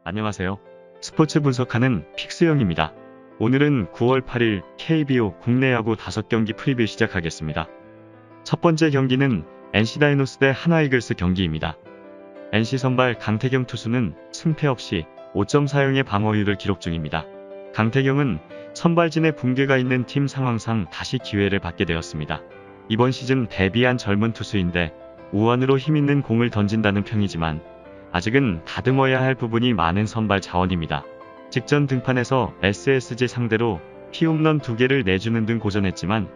안녕하세요. 스포츠 분석하는 픽스영입니다. 오늘은 9월 8일 KBO 국내 야구 5경기 프리뷰 시작하겠습니다. 첫 번째 경기는 NC 다이노스 대 하나이글스 경기입니다. NC 선발 강태경 투수는 승패 없이 5.40의 방어율을 기록 중입니다. 강태경은 선발진의 붕괴가 있는 팀 상황상 다시 기회를 받게 되었습니다. 이번 시즌 데뷔한 젊은 투수인데 우완으로 힘있는 공을 던진다는 평이지만 아직은 다듬어야 할 부분이 많은 선발 자원입니다. 직전 등판에서 SSG 상대로 피홈런 2개를 내주는 등 고전했지만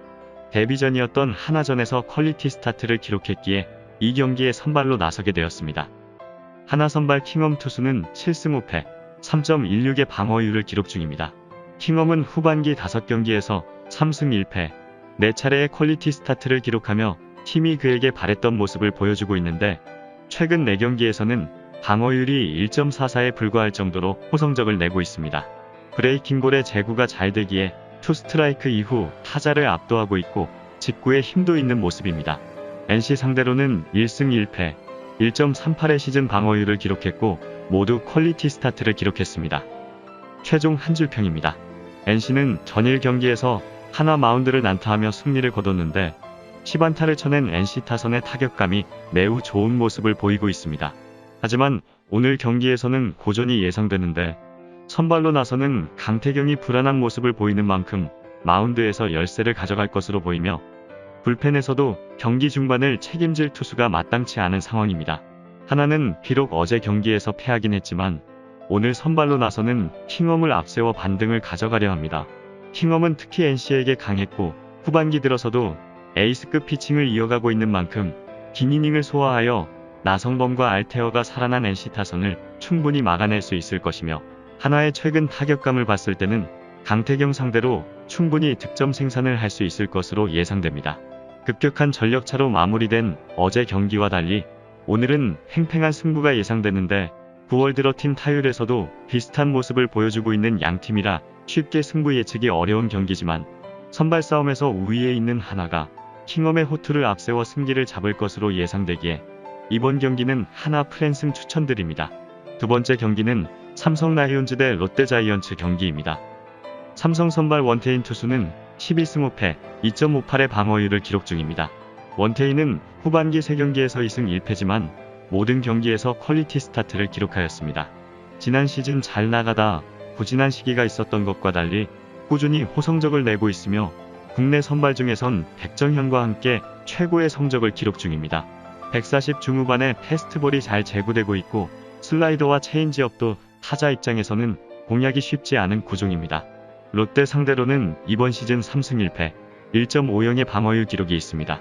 데뷔전이었던 하나전에서 퀄리티 스타트를 기록했기에 이 경기에 선발로 나서게 되었습니다. 하나 선발 킹엄 투수는 7승 5패 3.16의 방어율을 기록 중입니다. 킹엄은 후반기 5경기에서 3승 1패 4차례의 퀄리티 스타트를 기록하며 팀이 그에게 바랬던 모습을 보여주고 있는데 최근 4경기에서는 방어율이 1.44에 불과할 정도로 호성적을 내고 있습니다. 브레이킹볼의 제구가 잘 되기에 투 스트라이크 이후 타자를 압도하고 있고 직구에 힘도 있는 모습입니다. NC 상대로는 1승 1패 1.38의 시즌 방어율을 기록했고 모두 퀄리티 스타트를 기록했습니다. 최종 한 줄평입니다. NC는 전일 경기에서 하나 마운드를 난타하며 승리를 거뒀는데 10안타를 쳐낸 NC 타선의 타격감이 매우 좋은 모습을 보이고 있습니다. 하지만 오늘 경기에서는 고전이 예상되는데 선발로 나서는 강태경이 불안한 모습을 보이는 만큼 마운드에서 열세를 가져갈 것으로 보이며 불펜에서도 경기 중반을 책임질 투수가 마땅치 않은 상황입니다. 하나는 비록 어제 경기에서 패하긴 했지만 오늘 선발로 나서는 킹엄을 앞세워 반등을 가져가려 합니다. 킹엄은 특히 NC에게 강했고 후반기 들어서도 에이스급 피칭을 이어가고 있는 만큼 긴 이닝을 소화하여 나성범과 알테어가 살아난 NC 타선을 충분히 막아낼 수 있을 것이며 하나의 최근 타격감을 봤을 때는 강태경 상대로 충분히 득점 생산을 할 수 있을 것으로 예상됩니다. 급격한 전력차로 마무리된 어제 경기와 달리 오늘은 팽팽한 승부가 예상되는데 9월 들어 팀 타율에서도 비슷한 모습을 보여주고 있는 양팀이라 쉽게 승부 예측이 어려운 경기지만 선발 싸움에서 우위에 있는 하나가 킹엄의 호투를 앞세워 승기를 잡을 것으로 예상되기에 이번 경기는 하나 프랜승 추천드립니다. 두 번째 경기는 삼성 라이온즈 대 롯데 자이언츠 경기입니다. 삼성 선발 원태인 투수는 11승 5패 2.58의 방어율을 기록 중입니다. 원태인은 후반기 3경기에서 2승 1패지만 모든 경기에서 퀄리티 스타트를 기록하였습니다. 지난 시즌 잘 나가다 부진한 시기가 있었던 것과 달리 꾸준히 호성적을 내고 있으며 국내 선발 중에선 백정현과 함께 최고의 성적을 기록 중입니다. 140 중후반에 패스트볼이 잘 제구되고 있고 슬라이더와 체인지업도 타자 입장에서는 공략이 쉽지 않은 구종입니다. 롯데 상대로는 이번 시즌 3승 1패 1.50의 방어율 기록이 있습니다.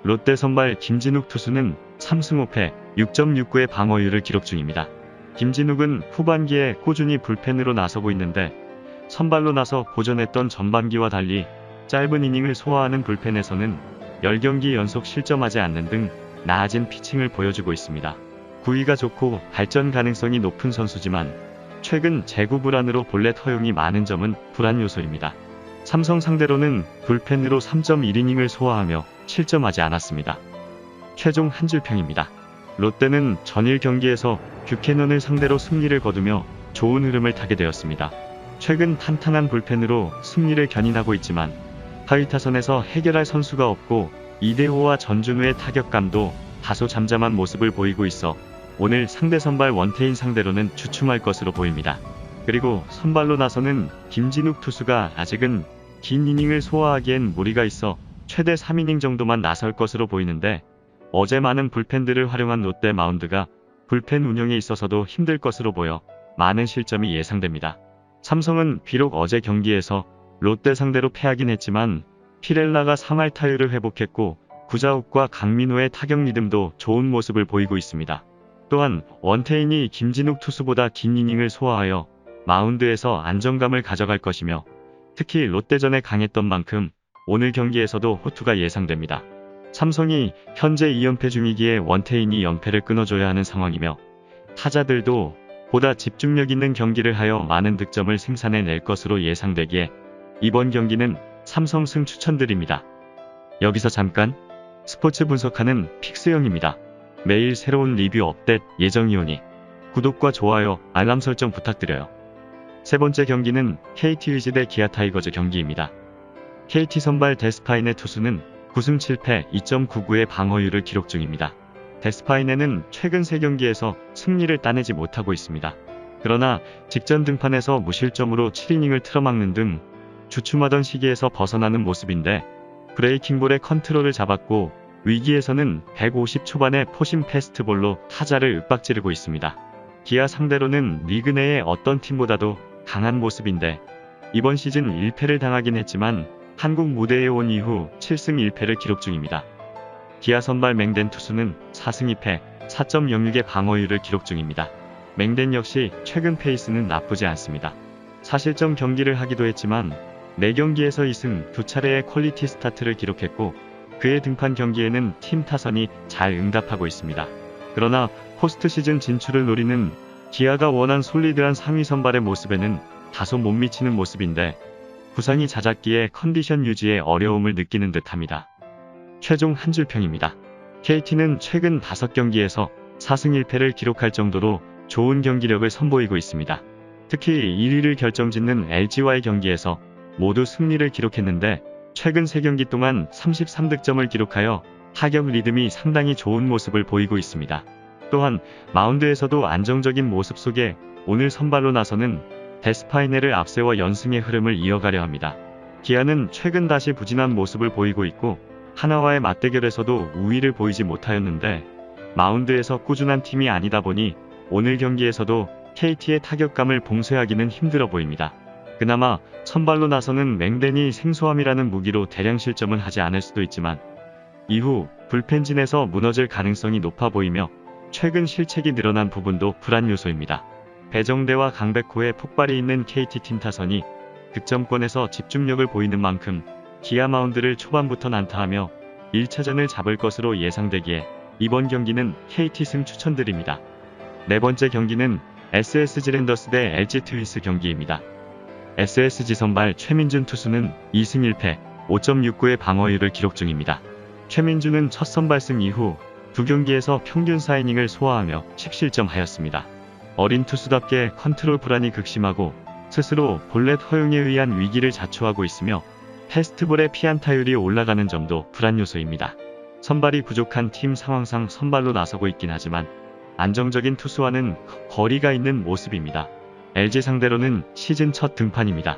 롯데 선발 김진욱 투수는 3승 5패 6.69의 방어율을 기록 중입니다. 김진욱은 후반기에 꾸준히 불펜으로 나서고 있는데 선발로 나서 고전했던 전반기와 달리 짧은 이닝을 소화하는 불펜에서는 10경기 연속 실점하지 않는 등 나아진 피칭을 보여주고 있습니다. 구위가 좋고 발전 가능성이 높은 선수지만 최근 제구 불안으로 볼넷 허용이 많은 점은 불안 요소입니다. 삼성 상대로는 불펜으로 3.1이닝을 소화하며 실점하지 않았습니다. 최종 한 줄평입니다. 롯데는 전일 경기에서 뷰캐넌을 상대로 승리를 거두며 좋은 흐름을 타게 되었습니다. 최근 탄탄한 불펜으로 승리를 견인하고 있지만 하위 타선에서 해결할 선수가 없고 이대호와 전준우의 타격감도 다소 잠잠한 모습을 보이고 있어 오늘 상대 선발 원태인 상대로는 주춤할 것으로 보입니다. 그리고 선발로 나서는 김진욱 투수가 아직은 긴 이닝을 소화하기엔 무리가 있어 최대 3이닝 정도만 나설 것으로 보이는데 어제 많은 불펜들을 활용한 롯데 마운드가 불펜 운영에 있어서도 힘들 것으로 보여 많은 실점이 예상됩니다. 삼성은 비록 어제 경기에서 롯데 상대로 패하긴 했지만 피렐라가 3할 타율을 회복했고 구자욱과 강민호의 타격 리듬도 좋은 모습을 보이고 있습니다. 또한 원태인이 김진욱 투수보다 긴 이닝을 소화하여 마운드에서 안정감을 가져갈 것이며 특히 롯데전에 강했던 만큼 오늘 경기에서도 호투가 예상됩니다. 삼성이 현재 2연패 중이기에 원태인이 연패를 끊어줘야 하는 상황이며 타자들도 보다 집중력 있는 경기를 하여 많은 득점을 생산해낼 것으로 예상되기에 이번 경기는 삼성승 추천드립니다. 여기서 잠깐 스포츠 분석하는 픽스영입니다. 매일 새로운 리뷰 업데이트 예정이오니 구독과 좋아요, 알람 설정 부탁드려요. 세 번째 경기는 KT 위즈 대 기아 타이거즈 경기입니다. KT 선발 데스파이네 투수는 9승 7패 2.99의 방어율을 기록 중입니다. 데스파이네는 최근 3경기에서 승리를 따내지 못하고 있습니다. 그러나 직전 등판에서 무실점으로 7이닝을 틀어막는 등 주춤하던 시기에서 벗어나는 모습인데 브레이킹볼의 컨트롤을 잡았고 위기에서는 150 초반의 포심 패스트볼로 타자를 윽박지르고 있습니다. 기아 상대로는 리그 내의 어떤 팀보다도 강한 모습인데 이번 시즌 1패를 당하긴 했지만 한국 무대에 온 이후 7승 1패를 기록 중입니다. 기아 선발 맹댄 투수는 4승 2패 4.06의 방어율을 기록 중입니다. 맹댄 역시 최근 페이스는 나쁘지 않습니다. 사실점 경기를 하기도 했지만 4경기에서 2승 2차례의 퀄리티 스타트를 기록했고 그의 등판 경기에는 팀 타선이 잘 응답하고 있습니다. 그러나 포스트 시즌 진출을 노리는 기아가 원한 솔리드한 상위 선발의 모습에는 다소 못 미치는 모습인데 부상이 잦았기에 컨디션 유지에 어려움을 느끼는 듯합니다. 최종 한 줄 평입니다. KT는 최근 5경기에서 4승 1패를 기록할 정도로 좋은 경기력을 선보이고 있습니다. 특히 1위를 결정짓는 LG와의 경기에서 모두 승리를 기록했는데 최근 3경기 동안 33득점을 기록하여 타격 리듬이 상당히 좋은 모습을 보이고 있습니다. 또한 마운드에서도 안정적인 모습 속에 오늘 선발로 나서는 데스파이네를 앞세워 연승의 흐름을 이어가려 합니다. 기아는 최근 다시 부진한 모습을 보이고 있고 하나와의 맞대결에서도 우위를 보이지 못하였는데 마운드에서 꾸준한 팀이 아니다 보니 오늘 경기에서도 KT의 타격감을 봉쇄하기는 힘들어 보입니다. 그나마 선발로 나서는 맹댄이 생소함이라는 무기로 대량 실점은 하지 않을 수도 있지만 이후 불펜진에서 무너질 가능성이 높아 보이며 최근 실책이 늘어난 부분도 불안 요소입니다. 배정대와 강백호의 폭발이 있는 KT 팀 타선이 득점권에서 집중력을 보이는 만큼 기아 마운드를 초반부터 난타하며 1차전을 잡을 것으로 예상되기에 이번 경기는 KT 승 추천드립니다. 네 번째 경기는 SSG 랜더스 대 LG 트윈스 경기입니다. SSG 선발 최민준 투수는 2승 1패 5.69의 방어율을 기록 중입니다. 최민준은 첫 선발승 이후 2경기에서 평균 4이닝을 소화하며 10실점하였습니다. 어린 투수답게 컨트롤 불안이 극심하고 스스로 볼넷 허용에 의한 위기를 자초하고 있으며 패스트볼의 피안타율이 올라가는 점도 불안 요소입니다. 선발이 부족한 팀 상황상 선발로 나서고 있긴 하지만 안정적인 투수와는 거리가 있는 모습입니다. LG 상대로는 시즌 첫 등판입니다.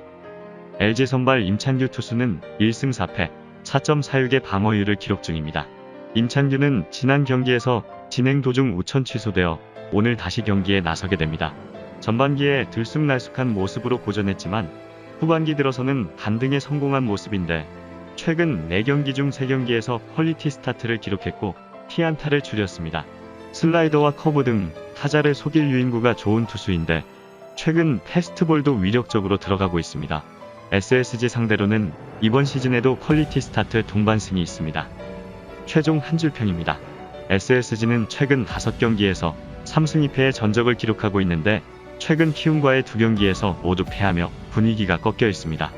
LG 선발 임찬규 투수는 1승 4패 4.46의 방어율을 기록 중입니다. 임찬규는 지난 경기에서 진행 도중 우천 취소되어 오늘 다시 경기에 나서게 됩니다. 전반기에 들쑥날쑥한 모습으로 고전했지만 후반기 들어서는 반등에 성공한 모습인데 최근 4경기 중 3경기에서 퀄리티 스타트를 기록했고 피안타를 줄였습니다. 슬라이더와 커브 등 타자를 속일 유인구가 좋은 투수인데 최근 패스트볼도 위력적으로 들어가고 있습니다. SSG 상대로는 이번 시즌에도 퀄리티 스타트 동반승이 있습니다. 최종 한 줄 평입니다. SSG는 최근 5경기에서 3승 2패의 전적을 기록하고 있는데 최근 키움과의 2경기에서 모두 패하며 분위기가 꺾여 있습니다.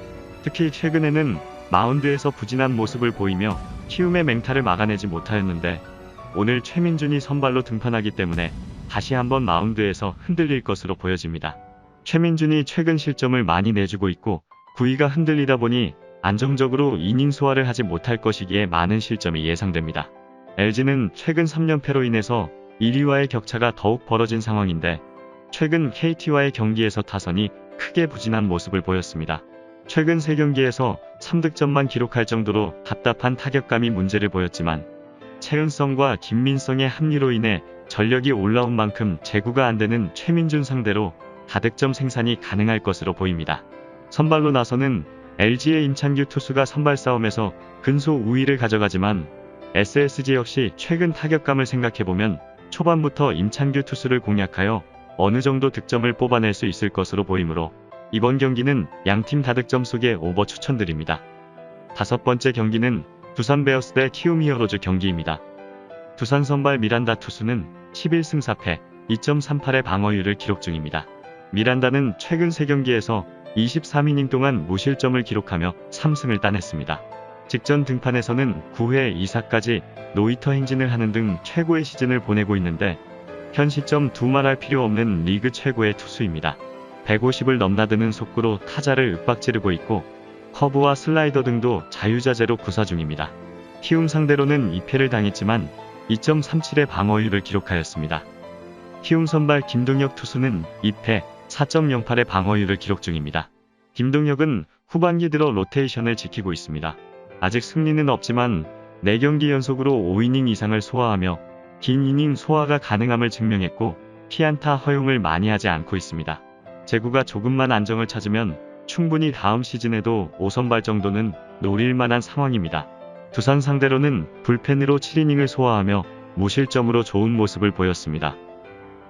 특히 최근에는 마운드에서 부진한 모습을 보이며 키움의 맹타를 막아내지 못하였는데 오늘 최민준이 선발로 등판하기 때문에 다시 한번 마운드에서 흔들릴 것으로 보여집니다. 최민준이 최근 실점을 많이 내주고 있고 구위가 흔들리다 보니 안정적으로 이닝 소화를 하지 못할 것이기에 많은 실점이 예상됩니다. LG는 최근 3연패로 인해서 1위와의 격차가 더욱 벌어진 상황인데 최근 KT와의 경기에서 타선이 크게 부진한 모습을 보였습니다. 최근 3경기에서 3득점만 기록할 정도로 답답한 타격감이 문제를 보였지만 최은성과 김민성의 합류로 인해 전력이 올라온 만큼 제구가 안되는 최민준 상대로 다득점 생산이 가능할 것으로 보입니다. 선발로 나서는 LG의 임찬규 투수가 선발 싸움에서 근소 우위를 가져가지만 SSG 역시 최근 타격감을 생각해보면 초반부터 임찬규 투수를 공략하여 어느 정도 득점을 뽑아낼 수 있을 것으로 보이므로 이번 경기는 양팀 다득점 속에 오버 추천드립니다. 다섯 번째 경기는 두산 베어스 대 키움 히어로즈 경기입니다. 두산 선발 미란다 투수는 11승 4패 2.38의 방어율을 기록 중입니다. 미란다는 최근 3경기에서 23이닝 동안 무실점을 기록하며 3승을 따냈습니다. 직전 등판에서는 9회 2사까지 노히터 행진을 하는 등 최고의 시즌을 보내고 있는데 현 시점 두말할 필요 없는 리그 최고의 투수입니다. 150을 넘나드는 속구로 타자를 윽박지르고 있고 커브와 슬라이더 등도 자유자재로 구사 중입니다. 키움 상대로는 2패를 당했지만 2.37의 방어율을 기록하였습니다. 키움 선발 김동혁 투수는 2패 4.08의 방어율을 기록 중입니다. 김동혁은 후반기 들어 로테이션을 지키고 있습니다. 아직 승리는 없지만 4경기 연속으로 5이닝 이상을 소화하며 긴 이닝 소화가 가능함을 증명했고 피안타 허용을 많이 하지 않고 있습니다. 제구가 조금만 안정을 찾으면 충분히 다음 시즌에도 5선발 정도는 노릴 만한 상황입니다. 두산 상대로는 불펜으로 7이닝을 소화하며 무실점으로 좋은 모습을 보였습니다.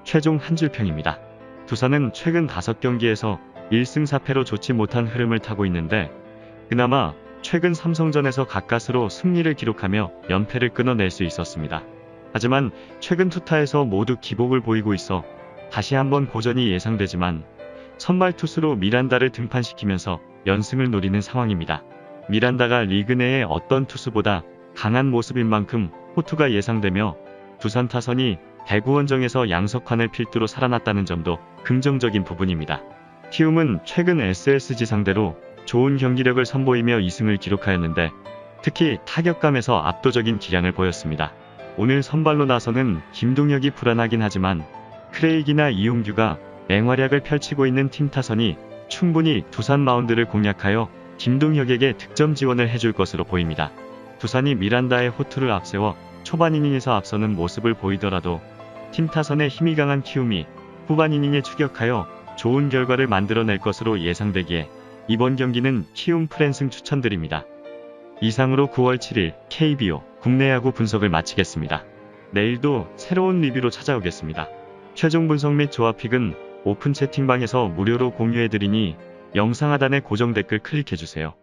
최종 한 줄평입니다. 두산은 최근 5경기에서 1승 4패로 좋지 못한 흐름을 타고 있는데 그나마 최근 삼성전에서 가까스로 승리를 기록하며 연패를 끊어낼 수 있었습니다. 하지만 최근 투타에서 모두 기복을 보이고 있어 다시 한번 고전이 예상되지만 선발 투수로 미란다를 등판시키면서 연승을 노리는 상황입니다. 미란다가 리그 내의 어떤 투수보다 강한 모습인 만큼 호투가 예상되며 두산 타선이 대구 원정에서 양석환을 필두로 살아났다는 점도 긍정적인 부분입니다. 키움은 최근 SSG 상대로 좋은 경기력을 선보이며 2승을 기록하였는데 특히 타격감에서 압도적인 기량을 보였습니다. 오늘 선발로 나서는 김동혁이 불안하긴 하지만 크레이기나 이용규가 맹활약을 펼치고 있는 팀 타선이 충분히 두산 마운드를 공략하여 김동혁에게 득점 지원을 해줄 것으로 보입니다. 두산이 미란다의 호투를 앞세워 초반 이닝에서 앞서는 모습을 보이더라도 팀 타선에 힘이 강한 키움이 후반 이닝에 추격하여 좋은 결과를 만들어낼 것으로 예상되기에 이번 경기는 키움 프랜승 추천드립니다. 이상으로 9월 7일 KBO 국내 야구 분석을 마치겠습니다. 내일도 새로운 리뷰로 찾아오겠습니다. 최종 분석 및 조합픽은 오픈 채팅방에서 무료로 공유해드리니 영상 하단의 고정 댓글 클릭해주세요.